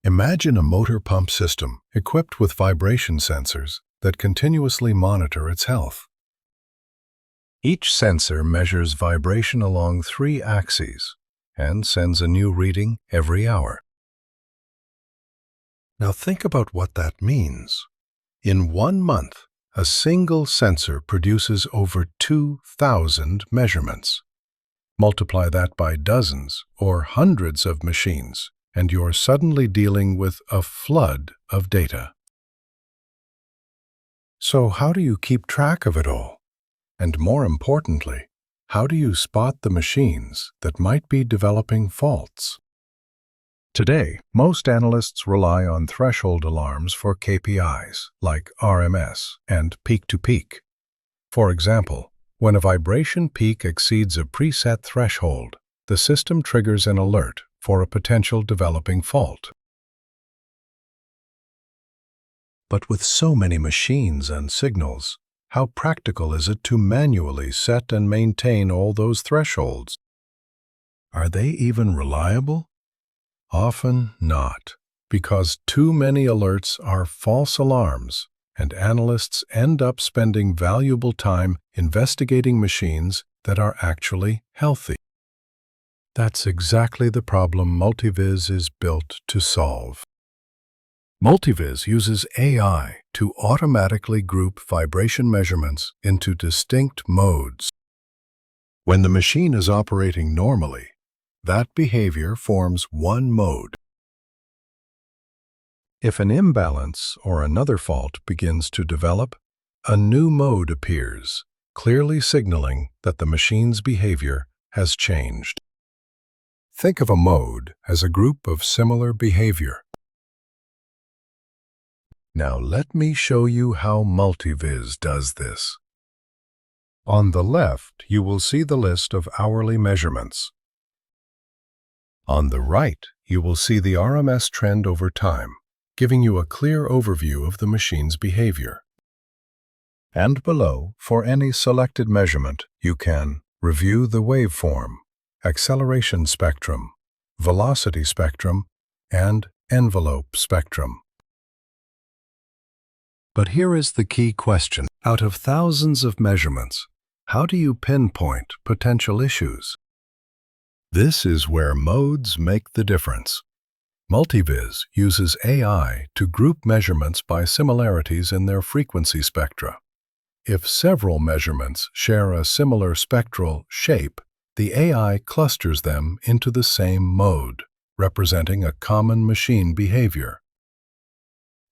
Imagine a motor pump system equipped with vibration sensors that continuously monitor its health. Each sensor measures vibration along 3 axes and sends a new reading every hour. Now think about what that means. In 1 month, a single sensor produces over 2,000 measurements. Multiply that by dozens or hundreds of machines, and you're suddenly dealing with a flood of data. So how do you keep track of it all? And more importantly, how do you spot the machines that might be developing faults? Today, most analysts rely on threshold alarms for KPIs like RMS and peak-to-peak. For example, when a vibration peak exceeds a preset threshold, the system triggers an alert for a potential developing fault. But with so many machines and signals, how practical is it to manually set and maintain all those thresholds? Are they even reliable? Often not, because too many alerts are false alarms, and analysts end up spending valuable time investigating machines that are actually healthy. That's exactly the problem Multiviz is built to solve. Multiviz uses AI to automatically group vibration measurements into distinct modes. When the machine is operating normally, that behavior forms one mode. If an imbalance or another fault begins to develop, a new mode appears, clearly signaling that the machine's behavior has changed. Think of a mode as a group of similar behavior. Now let me show you how Multiviz does this. On the left, you will see the list of hourly measurements. On the right, you will see the RMS trend over time, giving you a clear overview of the machine's behavior. And below, for any selected measurement, you can review the waveform, acceleration spectrum, velocity spectrum, and envelope spectrum. But here is the key question. Out of thousands of measurements, how do you pinpoint potential issues? This is where modes make the difference. Multiviz uses AI to group measurements by similarities in their frequency spectra. If several measurements share a similar spectral shape, the AI clusters them into the same mode, representing a common machine behavior.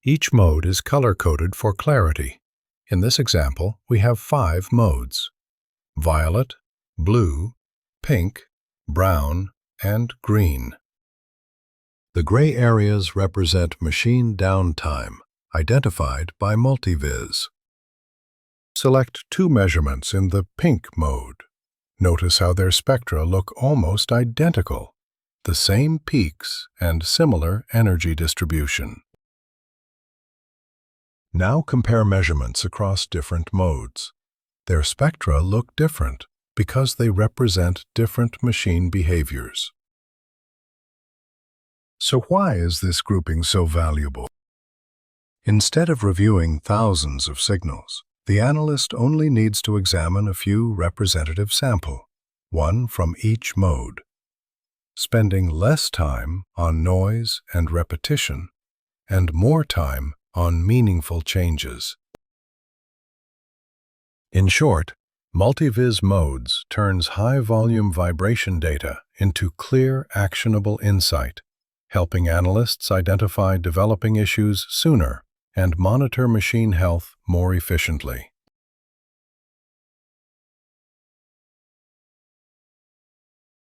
Each mode is color-coded for clarity. In this example, we have 5 modes: violet, blue, pink, brown, and green. The gray areas represent machine downtime, identified by Multiviz. Select 2 measurements in the pink mode. Notice how their spectra look almost identical, the same peaks and similar energy distribution. Now compare measurements across different modes. Their spectra look different because they represent different machine behaviors. So why is this grouping so valuable? Instead of reviewing thousands of signals, the analyst only needs to examine a few representative samples, one from each mode, spending less time on noise and repetition and more time on meaningful changes. In short, Multiviz modes turns high-volume vibration data into clear, actionable insight, helping analysts identify developing issues sooner and monitor machine health more efficiently.